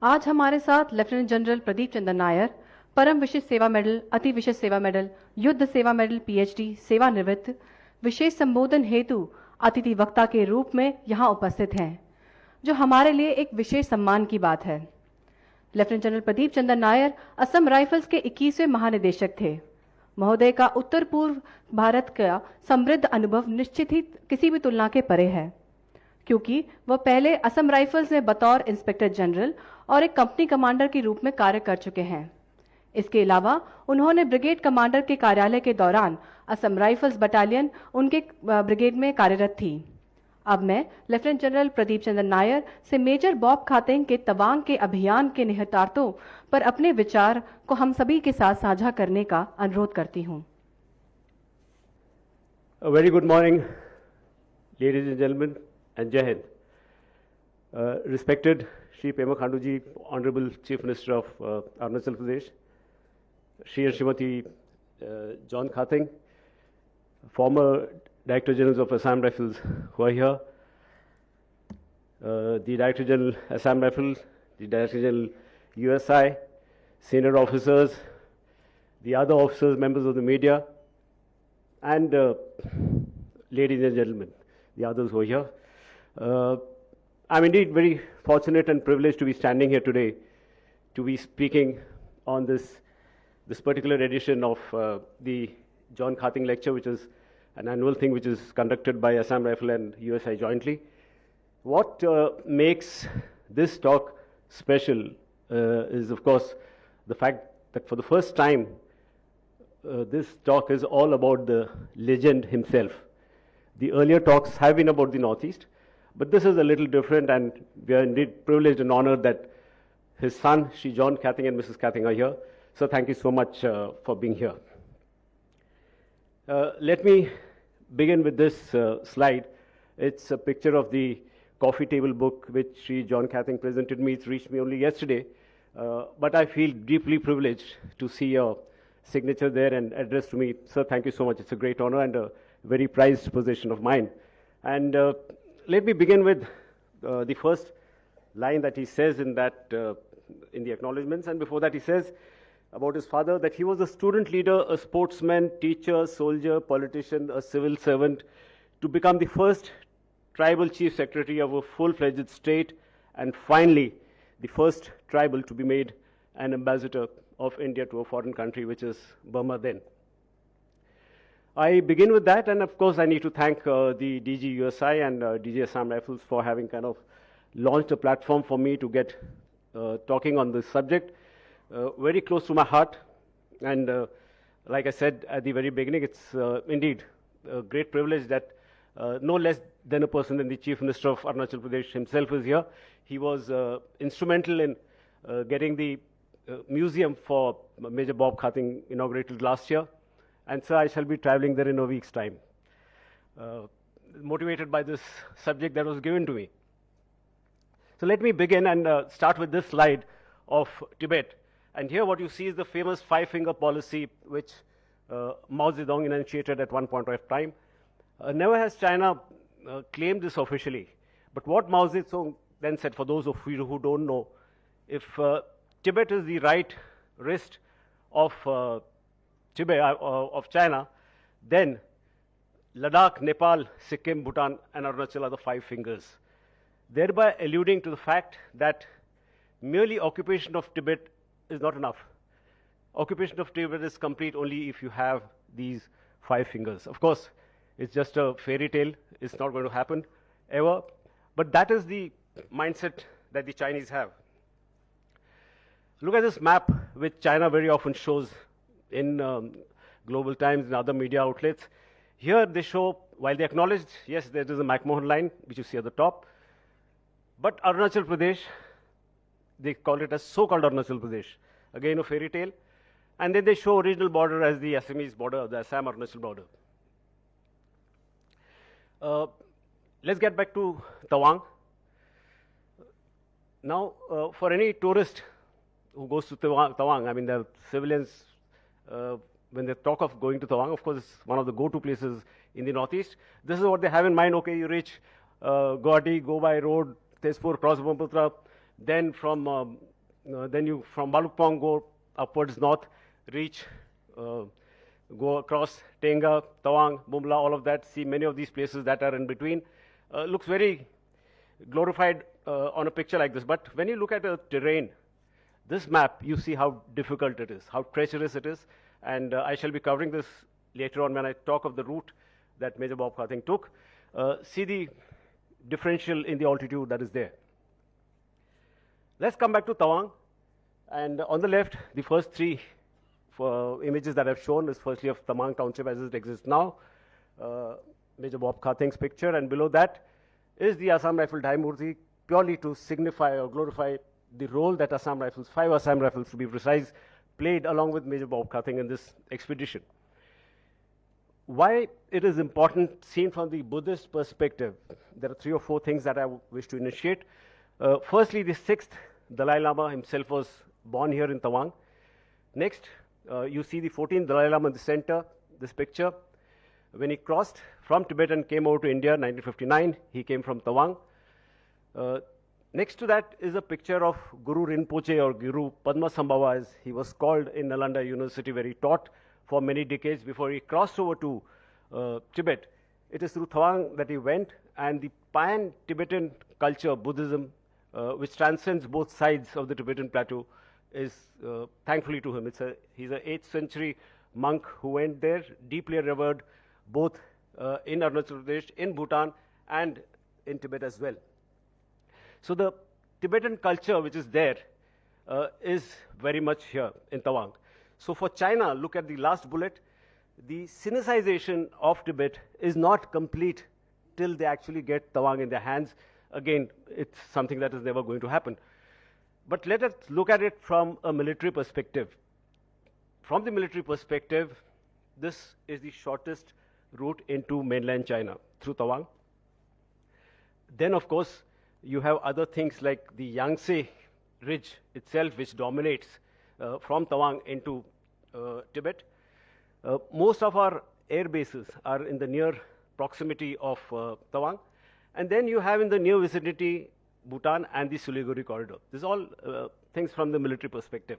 आज हमारे साथ लेफ्टिनेंट जनरल प्रदीप चंद्र नायर, परम विशिष्ट सेवा मेडल, अति विशिष्ट सेवा मेडल, युद्ध सेवा मेडल, पीएचडी, सेवानिवृत्त, विशेष संबोधन हेतु अतिथि वक्ता के रूप में यहाँ उपस्थित हैं, जो हमारे लिए एक विशेष सम्मान की बात है। लेफ्टिनेंट जनरल प्रदीप चंद्र नायर असम राइफल्स के 21वें महानिदेशक थे। महोदय का उत्तर पूर्व भारत का समृद्ध अनुभव निश्चित ही किसी भी तुलना के परे है, क्योंकि वह पहले असम राइफल्स में बतौर इंस्पेक्टर जनरल और एक कंपनी कमांडर के रूप में कार्य कर चुके हैं। इसके अलावा उन्होंने ब्रिगेड कमांडर के कार्यालय के दौरान असम राइफल्स बटालियन उनके ब्रिगेड में कार्यरत थी। अब मैं लेफ्टिनेंट जनरल प्रदीप चंद्र नायर से मेजर बॉब खातिंग के तवांग के अभियान के निहितार्थों पर अपने विचार को हम सभी के साथ साझा करने का अनुरोध करती हूं। Very good morning ladies and gentleman and Jai Hind. Respected Shri Pema Khandu ji, Honorable Chief Minister of Arunachal Pradesh, Shri and Shrimati John Khating, former Director Generals of Assam Rifles who are here, the Director General Assam Rifles, the Director General USI, senior officers, the other officers, members of the media, and ladies and gentlemen, the others who are here. I'm indeed very fortunate and privileged to be standing here today to be speaking on this particular edition of the John Khating lecture, which is an annual thing which is conducted by Assam Rifle and USI jointly. What makes this talk special is, of course, the fact that for the first time this talk is all about the legend himself. The earlier talks have been about the Northeast, but this is a little different, and we are indeed privileged and honored that his son, Shri John Khating and Mrs. Khating, are here. So thank you so much for being here. Let me begin with this slide. It's a picture of the coffee table book which Shri John Khating presented me. It reached me only yesterday, but I feel deeply privileged to see your signature there and address to me. Sir, thank you so much. It's a great honor and a very prized possession of mine. And let me begin with the first line that he says in that in the acknowledgements, and before that he says about his father that he was a student leader, a sportsman, teacher, soldier, politician, a civil servant, to become the first tribal chief secretary of a full-fledged state, and finally the first tribal to be made an ambassador of India to a foreign country, which is Burma then. I begin with that, and of course I need to thank the DG USI and DG Assam Rifles for having kind of launched a platform for me to get talking on this subject. Very close to my heart, and like I said at the very beginning, it's indeed a great privilege that no less than a person than the Chief Minister of Arunachal Pradesh himself is here. He was instrumental in getting the museum for Major Bob Khating inaugurated last year. And so I shall be traveling there in a week's time, motivated by this subject that was given to me. So let me begin and start with this slide of Tibet. And here what you see is the famous five-finger policy which Mao Zedong initiated at one point of time. Never has China claimed this officially. But what Mao Zedong then said, for those of you who don't know, if Tibet is the right wrist of Tibet, of China, then Ladakh, Nepal, Sikkim, Bhutan, and Arunachal are the five fingers, thereby alluding to the fact that merely occupation of Tibet is not enough. Occupation of Tibet is complete only if you have these five fingers. Of course, it's just a fairy tale. It's not going to happen ever. But that is the mindset that the Chinese have. Look at this map, which China very often shows in Global Times and other media outlets. Here they show, while they acknowledged, yes, there is a McMahon line, which you see at the top, but Arunachal Pradesh, they call it as so-called Arunachal Pradesh, again a fairy tale, and then they show original border as the Assamese border, the Assam-Arunachal border. Let's get back to Tawang. Now, for any tourist who goes to Tawang, I mean, the civilians, when they talk of going to Tawang, of course, it's one of the go-to places in the Northeast. This is what they have in mind. Okay, you reach Guwahati, go by road, Tezpur, cross Brahmaputra, then from then you, from Balukpong, go upwards north, reach, go across Tenga, Tawang, Bumla, all of that, see many of these places that are in between. Looks very glorified on a picture like this. But when you look at the terrain, this map, you see how difficult it is, how treacherous it is. And I shall be covering this later on when I talk of the route that Major Bob Khating took. See the differential in the altitude that is there. Let's come back to Tawang. And on the left, the first three images that I've shown is firstly of Tawang Township as it exists now, Major Bob Khating's picture, and below that is the Assam Rifle Dhai Murti, purely to signify or glorify the role that Assam Rifles, 5 Assam Rifles to be precise, played along with Major Bob Khating in this expedition. Why it is important seen from the Buddhist perspective, there are 3 or 4 things that I wish to initiate. Firstly, the 6th Dalai Lama himself was born here in Tawang. Next, you see the 14th Dalai Lama in the center, this picture. When he crossed from Tibet and came over to India in 1959, he came from Tawang. Next to that is a picture of Guru Rinpoche, or Guru Padmasambhava as he was called in Nalanda University, where he taught for many decades before he crossed over to Tibet. It is through Tawang that he went, and the pan-Tibetan culture, Buddhism, which transcends both sides of the Tibetan plateau, is thankfully to him. He's an 8th century monk who went there, deeply revered both in Arunachal Pradesh, in Bhutan, and in Tibet as well. So the Tibetan culture which is there is very much here in Tawang. So for China, look at the last bullet, the Sinicization of Tibet is not complete till they actually get Tawang in their hands. Again, it's something that is never going to happen. But let us look at it from a military perspective. From the military perspective, this is the shortest route into mainland China, through Tawang. Then, of course, you have other things like the Yangtze Ridge itself, which dominates from Tawang into Tibet. Most of our air bases are in the near proximity of Tawang. And then you have in the near vicinity Bhutan and the Siliguri corridor. This is all things from the military perspective.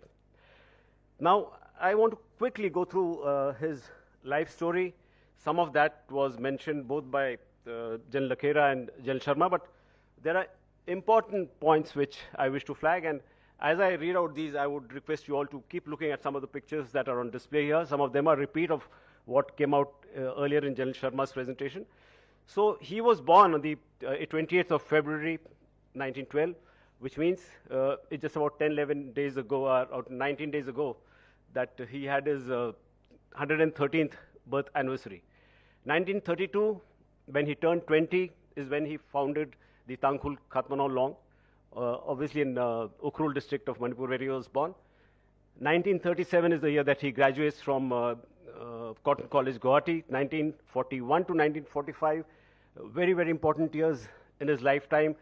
Now, I want to quickly go through his life story. Some of that was mentioned both by Gen Lakhera and Gen Sharma, but there are important points which I wish to flag. And as I read out these, I would request you all to keep looking at some of the pictures that are on display here. Some of them are repeat of what came out earlier in Gen Sharma's presentation. So he was born on the 28th of February, 1912, which means it's just about 10, 11 days ago, or 19 days ago, that he had his 113th birth anniversary. 1932, when he turned 20, is when he founded the Tangkhul Khatmanol Long, obviously in Ukhrul district of Manipur, where he was born. 1937 is the year that he graduates from Cotton College, Guwahati. 1941 to 1945, very, very important years in his lifetime,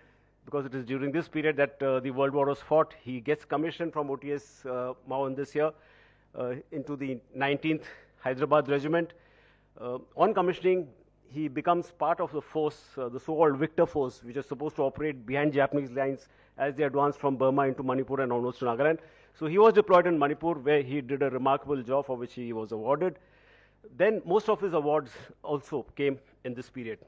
because it is during this period that the World War was fought. He gets commissioned from OTS Mao in this year into the 19th Hyderabad Regiment. On commissioning, he becomes part of the force, the so-called Victor Force, which is supposed to operate behind Japanese lines as they advance from Burma into Manipur and onwards to Nagaland. So he was deployed in Manipur, where he did a remarkable job for which he was awarded. Then most of his awards also came in this period.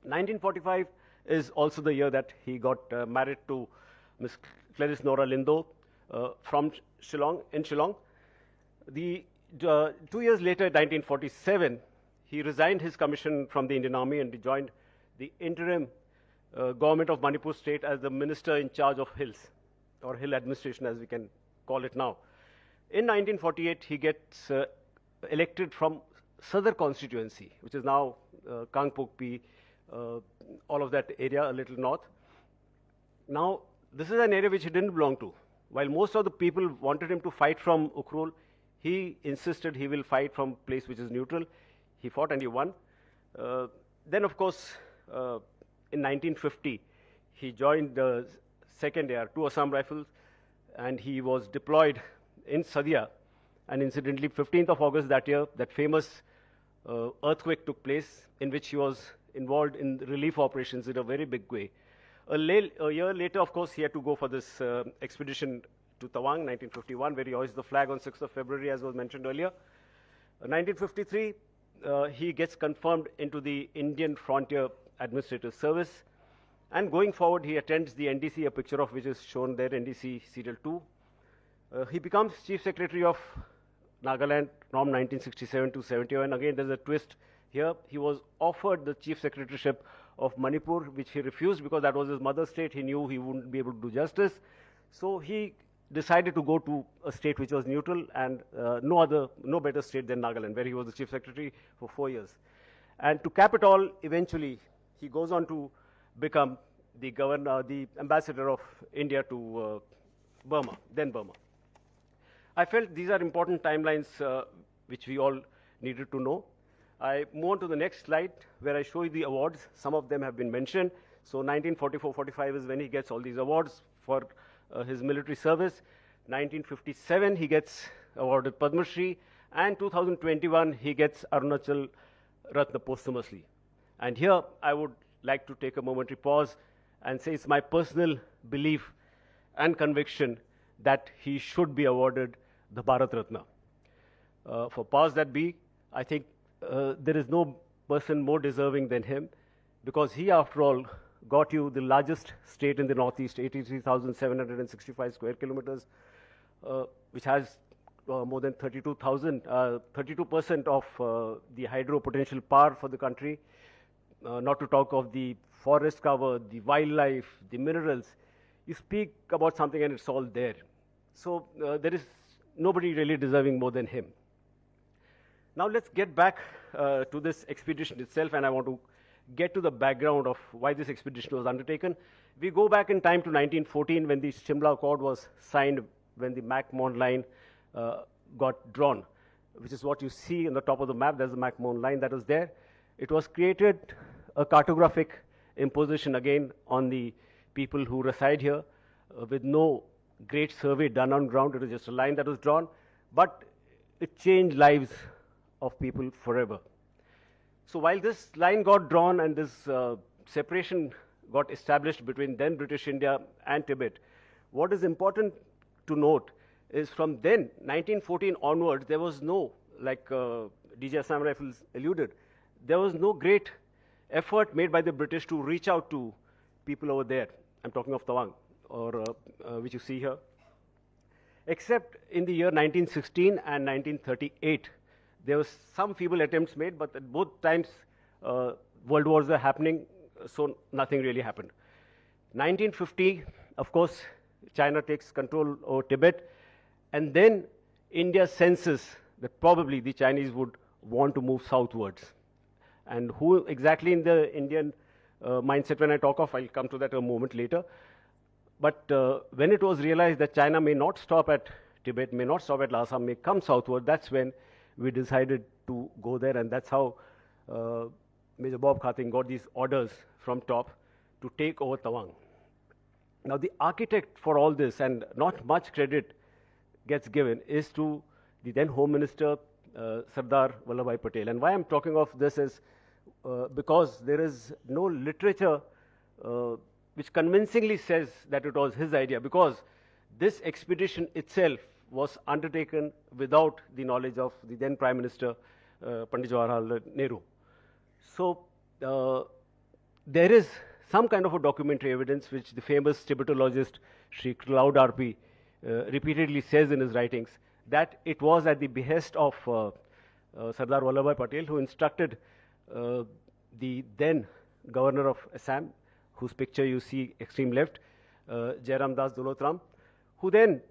1945 is also the year that he got married to Miss Clarice Nora Lindo from Shillong, in Shillong. 2 years later, 1947, he resigned his commission from the Indian Army and joined the interim government of Manipur state as the minister in charge of hills, or hill administration as we can call it now. In 1948, he gets elected from Sadar constituency, which is now Kangpokpi, all of that area a little north. Now, this is an area which he didn't belong to. While most of the people wanted him to fight from Ukhrul, he insisted he will fight from a place which is neutral. He fought and he won. Then, of course, in 1950, he joined the 2nd AR, 2 Assam Rifles, and he was deployed in Sadia. And incidentally, 15th of August that year, that famous earthquake took place, in which he was involved in relief operations in a very big way. A year later, of course, he had to go for this expedition to Tawang, 1951, where he hoists the flag on 6th of February, as was mentioned earlier. 1953, he gets confirmed into the Indian Frontier Administrative Service. And going forward, he attends the NDC, a picture of which is shown there, NDC Serial 2. He becomes Chief Secretary of Nagaland from 1967 to 71. Again, there's a twist here. He was offered the Chief Secretaryship of Manipur, which he refused because that was his mother's state. He knew he wouldn't be able to do justice. So he decided to go to a state which was neutral, and no better state than Nagaland, where he was the Chief Secretary for 4 years. And to cap it all, eventually, he goes on to become the ambassador of India to Burma, then Burma. I felt these are important timelines which we all needed to know. I move on to the next slide, where I show you the awards. Some of them have been mentioned. So 1944-45 is when he gets all these awards for his military service. 1957, he gets awarded Padma Shri. And 2021, he gets Arunachal Ratna posthumously. And here, I would like to take a momentary pause and say it's my personal belief and conviction that he should be awarded the Bharat Ratna. For powers that be, I think there is no person more deserving than him, because he, after all, got you the largest state in the Northeast, 83,765 square kilometers, which has more than 32% of the hydro potential power for the country, not to talk of the forest cover, the wildlife, the minerals. You speak about something and it's all there. So there is nobody really deserving more than him. Now let's get back to this expedition itself, and I want to get to the background of why this expedition was undertaken. We go back in time to 1914, when the Shimla Accord was signed, when the Mac-Mon line got drawn, which is what you see on the top of the map. There's the Mac-Mon line that was there. It was created a cartographic imposition again on the people who reside here, with no great survey done on ground. It was just a line that was drawn, but it changed lives of people forever. So while this line got drawn and this separation got established between then British India and Tibet, what is important to note is from then, 1914 onwards, there was no, like DJ Assam Rifles alluded, there was no great effort made by the British to reach out to people over there. I'm talking of Tawang, or which you see here. Except in the year 1916 and 1938, there was some feeble attempts made, but at both times world wars were happening, so nothing really happened. 1950, of course, China takes control over Tibet, and then India senses that probably the Chinese would want to move southwards. And who exactly in the Indian mindset when I talk of, I'll come to that a moment later. But when it was realized that China may not stop at Tibet, may not stop at Lhasa, may come southward, that's when we decided to go there, and that's how Major Bob Khating got these orders from top to take over Tawang. Now, the architect for all this, and not much credit gets given, is to the then Home Minister, Sardar Vallabhbhai Patel. And why I'm talking of this is because there is no literature which convincingly says that it was his idea, because this expedition itself was undertaken without the knowledge of the then Prime Minister, Pandit Jawaharlal Nehru. So there is some kind of a documentary evidence which the famous Tibetologist Sri Cloud RP repeatedly says in his writings, that it was at the behest of Sardar Vallabhbhai Patel, who instructed the then Governor of Assam, whose picture you see extreme left, Jairam Das Dulotram, who then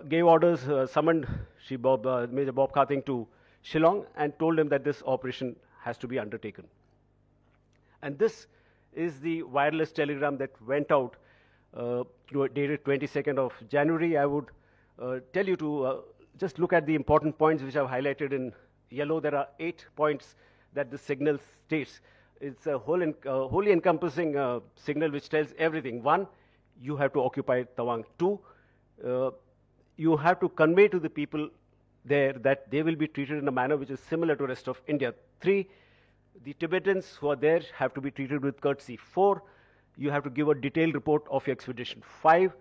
gave orders, summoned Major Bob Khating to Shillong and told him that this operation has to be undertaken. And this is the wireless telegram that went out dated 22nd of January. I would tell you to just look at the important points which I've highlighted in yellow. There are 8 points that the signal states. It's a wholly encompassing signal which tells everything. 1, you have to occupy Tawang. 2, you have to convey to the people there that they will be treated in a manner which is similar to the rest of India. 3, the Tibetans who are there have to be treated with courtesy. 4, you have to give a detailed report of your expedition. 5,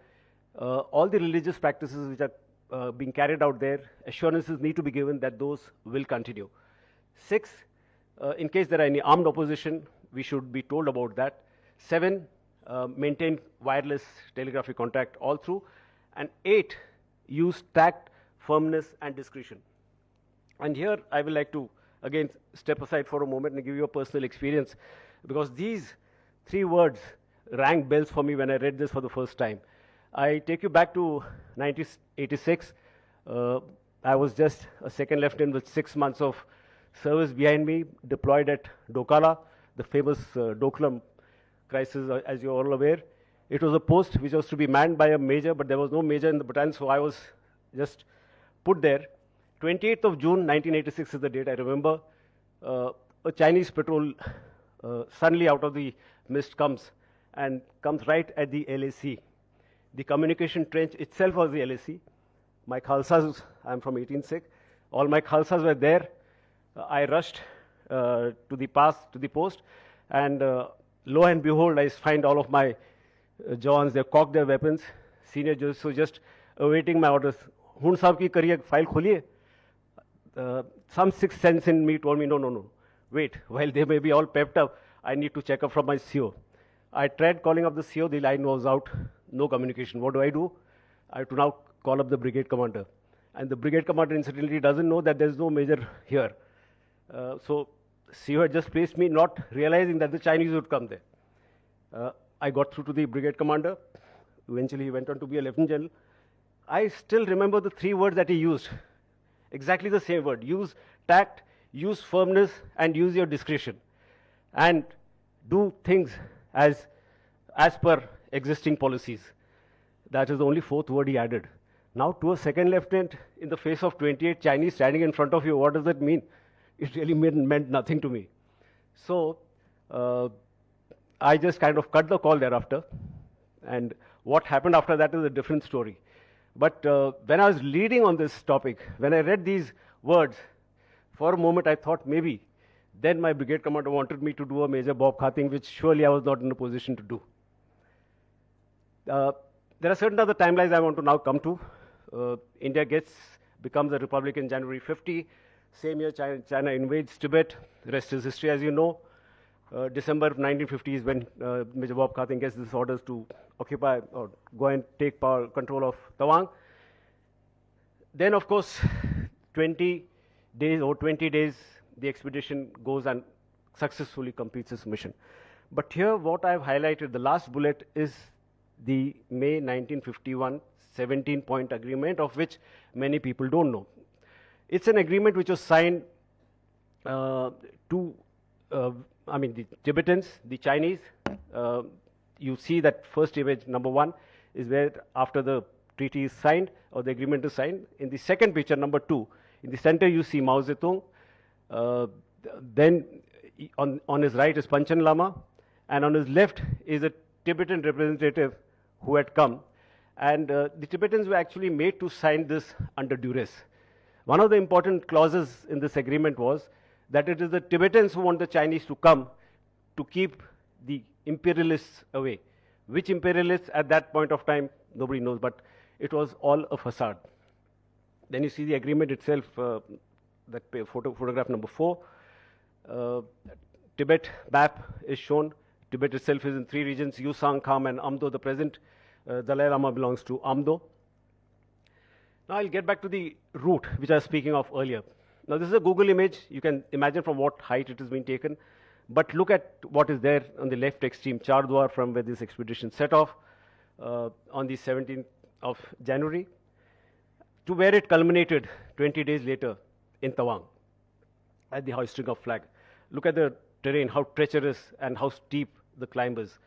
all the religious practices which are being carried out there, assurances need to be given that those will continue. 6, in case there are any armed opposition, we should be told about that. 7, maintain wireless telegraphic contact all through. And 8, use tact, firmness, and discretion. And here I will like to again step aside for a moment and give you a personal experience, because these 3 words rang bells for me when I read this for the first time. I take you back to 1986. I was just a second lieutenant with 6 months of service behind me, deployed at Dokala, the famous Doklam crisis, as you're all aware. It was a post which was to be manned by a major, but there was no major in the battalion, so I was just put there. 28th of June 1986 is the date I remember. A Chinese patrol suddenly out of the mist comes right at the LAC. The communication trench itself was the LAC. My Khalsas, I'm from 18th Sikh, all my Khalsas were there. I rushed to the post, and lo and behold, I find all of my Jawans, they've cocked their weapons. Senior judges, so just awaiting my orders. Hun sahab ki kariye, file kholiye. Some sixth sense in me told me, no, wait, while they may be all pepped up, I need to check up from my CO. I tried calling up the CO, the line was out, no communication. What do? I have to now call up the brigade commander. And the brigade commander incidentally doesn't know that there's no major here. So CO had just placed me, not realizing that the Chinese would come there. I got through to the brigade commander. Eventually he went on to be a lieutenant general. I still remember the 3 words that he used. Exactly the same word. Use tact, use firmness, and use your discretion. And do things as per existing policies. That is the only 4th word he added. Now, to a second lieutenant, in the face of 28 Chinese standing in front of you, what does that mean? It really meant nothing to me. So, I just kind of cut the call thereafter. And what happened after that is a different story. But when I was leading on this topic, when I read these words, for a moment I thought maybe then my brigade commander wanted me to do a Major Bob Khating, which surely I was not in a position to do. There are certain other timelines I want to now come to. India becomes a republic in January 50. Same year, China invades Tibet. The rest is history, as you know. December 1950 is when Major Bob Khating gets these orders to occupy or go and take control of Tawang. Then, of course, 20 days, the expedition goes and successfully completes its mission. But here, what I've highlighted, the last bullet, is the May 1951 17-point agreement, of which many people don't know. It's an agreement which was signed the Tibetans, the Chinese. You see that first image, number 1, is where after the treaty is signed or the agreement is signed. In the second picture, number 2, in the center you see Mao Zedong. Then on his right is Panchen Lama, and on his left is a Tibetan representative who had come. And the Tibetans were actually made to sign this under duress. One of the important clauses in this agreement was that it is the Tibetans who want the Chinese to come to keep the imperialists away. Which imperialists at that point of time, nobody knows, but it was all a facade. Then you see the agreement itself, that photograph number 4. Tibet map is shown. Tibet itself is in 3 regions, Yusang, Kham, and Amdo. The present Dalai Lama belongs to Amdo. Now I'll get back to the route which I was speaking of earlier. Now this is a Google image. You can imagine from what height it has been taken. But look at what is there on the left extreme, Chardwar, from where this expedition set off on the 17th of January, to where it culminated 20 days later in Tawang at the hoisting of flag. Look at the terrain, how treacherous and how steep the climb is.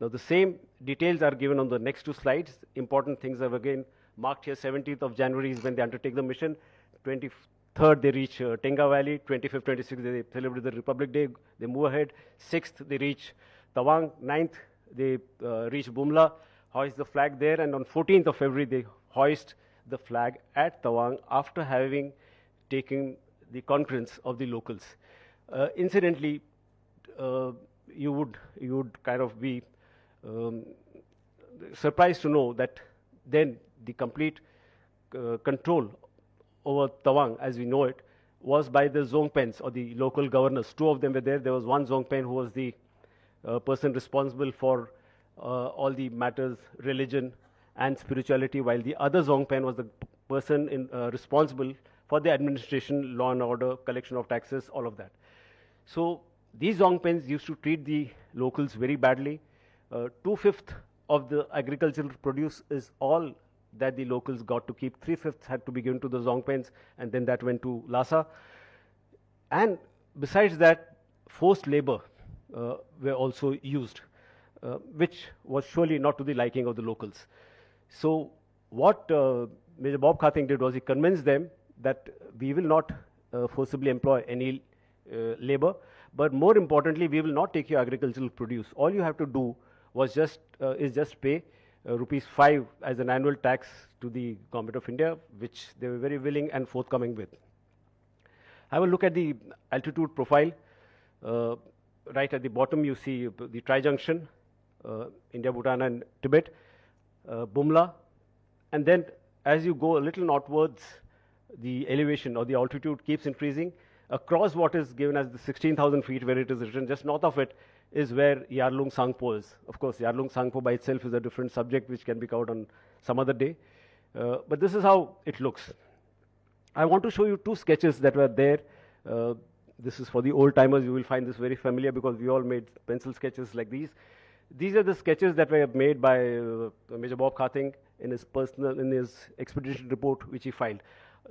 Now the same details are given on the next 2 slides. Important things are again marked here. 17th of January is when they undertake the mission. 23rd they reach Tenga Valley. 25th, 26th they celebrate the Republic Day. They move ahead. 6th they reach Tawang. 9th they reach Bumla, hoist the flag there, and on 14th of February they hoist the flag at Tawang after having taken the concurrence of the locals. Incidentally, you would kind of be surprised to know that then the complete control over Tawang, as we know it, was by the Zongpens, or the local governors. Two of them were there. There was one Zongpen who was the person responsible for all the matters, religion and spirituality, while the other Zongpen was the person responsible for the administration, law and order, collection of taxes, all of that. So these Zongpens used to treat the locals very badly. 2/5 of the agricultural produce is all that the locals got to keep. 3/5 had to be given to the Zongpens, and then that went to Lhasa. And besides that, forced labor were also used, which was surely not to the liking of the locals. So what Major Bob Khating did was he convinced them that we will not forcibly employ any labor, but more importantly, we will not take your agricultural produce. All you have to do was just pay rupees 5 as an annual tax to the government of India, which they were very willing and forthcoming with. Have a look at the altitude profile. Right at the bottom, you see the tri-junction, India, Bhutan, and Tibet, Bumla, and then as you go a little northwards, the elevation or the altitude keeps increasing. Across what is given as the 16,000 feet, where it is written, just north of it is where Yarlung Sangpo is. Of course, Yarlung Sangpo by itself is a different subject which can be covered on some other day. But this is how it looks. I want to show you two sketches that were there. This is for the old timers. You will find this very familiar because we all made pencil sketches like these. These are the sketches that were made by Major Bob Khating in his expedition report, which he filed.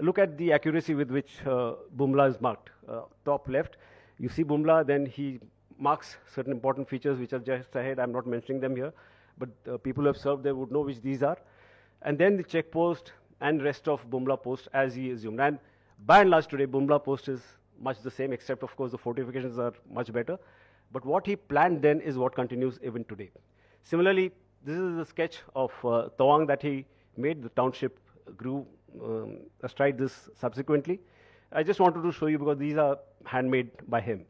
Look at the accuracy with which Bumla is marked. Top left, you see Bumla, then he marks certain important features which are just ahead. I'm not mentioning them here, but people who have served there would know which these are. And then the check post and rest of Bumla post as he assumed. And by and large today, Bumla post is much the same, except of course the fortifications are much better. But what he planned then is what continues even today. Similarly, this is a sketch of Tawang that he made. The township grew astride this subsequently. I just wanted to show you because these are handmade by him.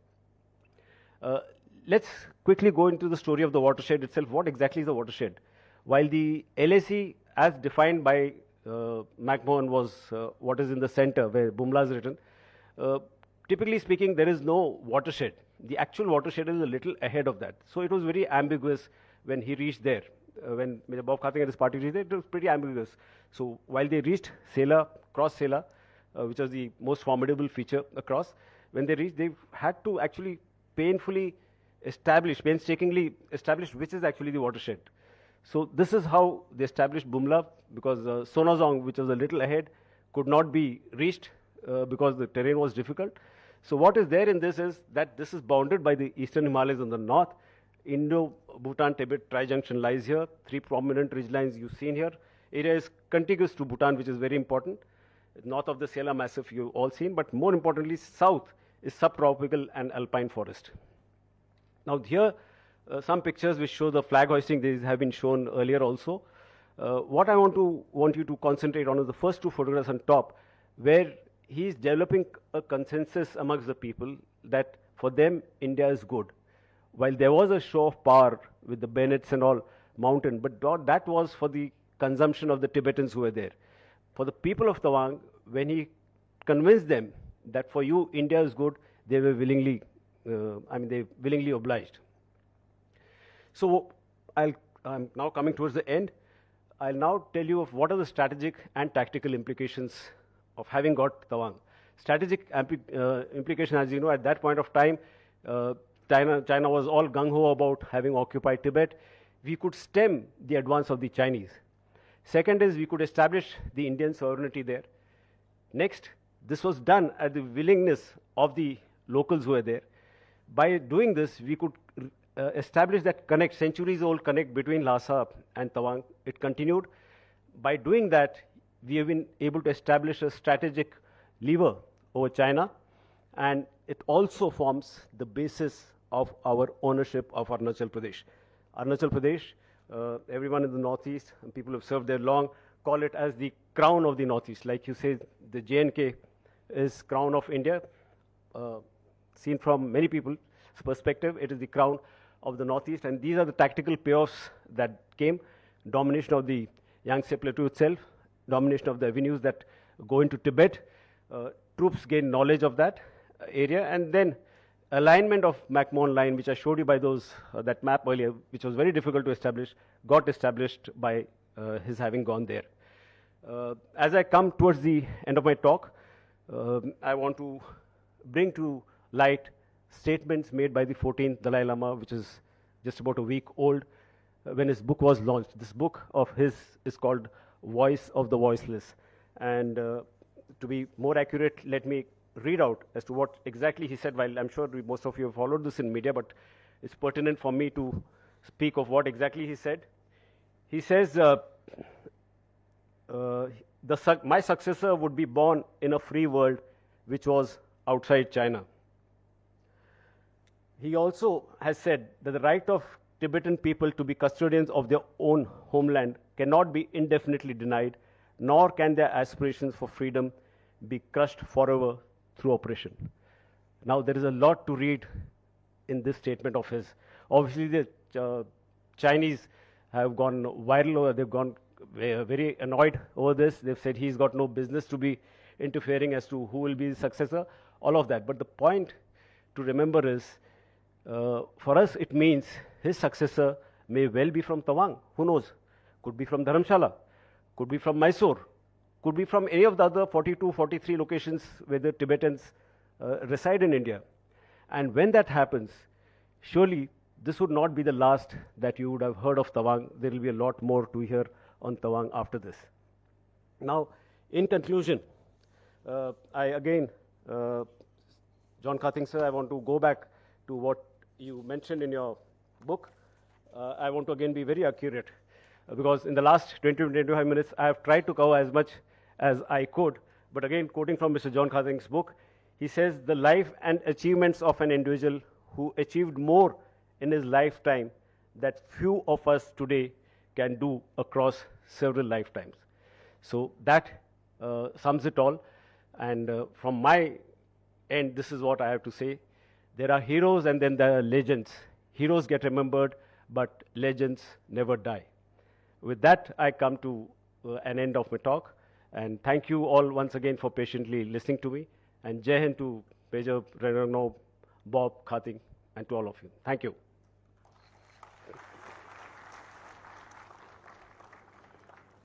Let's quickly go into the story of the watershed itself. What exactly is a watershed? While the LAC, as defined by McMahon, was what is in the center where Bumla is written, typically speaking, there is no watershed. The actual watershed is a little ahead of that. So it was very ambiguous when he reached there. When Major Bob Khating and his party reached there, it was pretty ambiguous. So while they reached Sela, cross Sela, which was the most formidable feature across, when they reached, they had to actually painstakingly establish which is actually the watershed. So this is how they established Bumla, because Sonazong, which was a little ahead, could not be reached because the terrain was difficult. So what is there in this is that this is bounded by the eastern Himalayas on the north. Indo-Bhutan-Tibet tri-junction lies here. 3 prominent ridgelines you've seen here. Area is contiguous to Bhutan, which is very important. North of the Sela Massif you've all seen, but more importantly, south is subtropical and alpine forest. Now here, some pictures which show the flag hoisting. These have been shown earlier also. What I want you to concentrate on is the first 2 photographs on top, where he is developing a consensus amongst the people that for them India is good. While there was a show of power with the bayonets and all mounted, but that was for the consumption of the Tibetans who were there. For the people of Tawang, when he convinced them that for you India is good, they were willingly, they willingly obliged. So I'm now coming towards the end. I'll now tell you of what are the strategic and tactical implications of having got Tawang. Strategic implication, as you know, at that point of time, China was all gung-ho about having occupied Tibet. We could stem the advance of the Chinese. Second is we could establish the Indian sovereignty there. Next, this was done at the willingness of the locals who were there. By doing this, we could establish that connect, centuries-old connect between Lhasa and Tawang. It continued. By doing that, we have been able to establish a strategic lever over China, and it also forms the basis of our ownership of Arunachal Pradesh. Arunachal Pradesh, everyone in the northeast, and people who have served there long, call it as the crown of the northeast. Like you say, the JNK is crown of India. Seen from many people's perspective, it is the crown of the northeast, and these are the tactical payoffs that came. Domination of the Yangtze Plateau itself, domination of the avenues that go into Tibet, troops gain knowledge of that area, and then alignment of McMahon line, which I showed you by those that map earlier, which was very difficult to establish, got established by his having gone there. As I come towards the end of my talk, I want to bring to light statements made by the 14th Dalai Lama, which is just about a week old, when his book was launched. This book of his is called Voice of the Voiceless. And to be more accurate, let me read out as to what exactly he said, while I'm sure most of you have followed this in media, but it's pertinent for me to speak of what exactly he said. He says, my successor would be born in a free world which was outside China. He also has said that the right of Tibetan people to be custodians of their own homeland cannot be indefinitely denied, nor can their aspirations for freedom be crushed forever through oppression. Now, there is a lot to read in this statement of his. Obviously, the Chinese have gone viral, they've gone very annoyed over this. They've said he's got no business to be interfering as to who will be his successor, all of that. But the point to remember is, for us, it means his successor may well be from Tawang. Who knows? Could be from Dharamshala, could be from Mysore, could be from any of the other 42, 43 locations where the Tibetans reside in India. And when that happens, surely this would not be the last that you would have heard of Tawang. There will be a lot more to hear on Tawang after this. Now, in conclusion, I again, John Khating sir, I want to go back to what you mentioned in your book. I want to again be very accurate, because in the last 20 to 25 minutes, I have tried to cover as much as I could. But again, quoting from Mr. John Khating's book, he says, the life and achievements of an individual who achieved more in his lifetime that few of us today can do across several lifetimes. So that sums it all. And from my end, this is what I have to say. There are heroes and then there are legends. Heroes get remembered, but legends never die. With that, I come to an end of my talk. And thank you all once again for patiently listening to me. And Jai Hind to Major Bob Khating and to all of you. Thank you.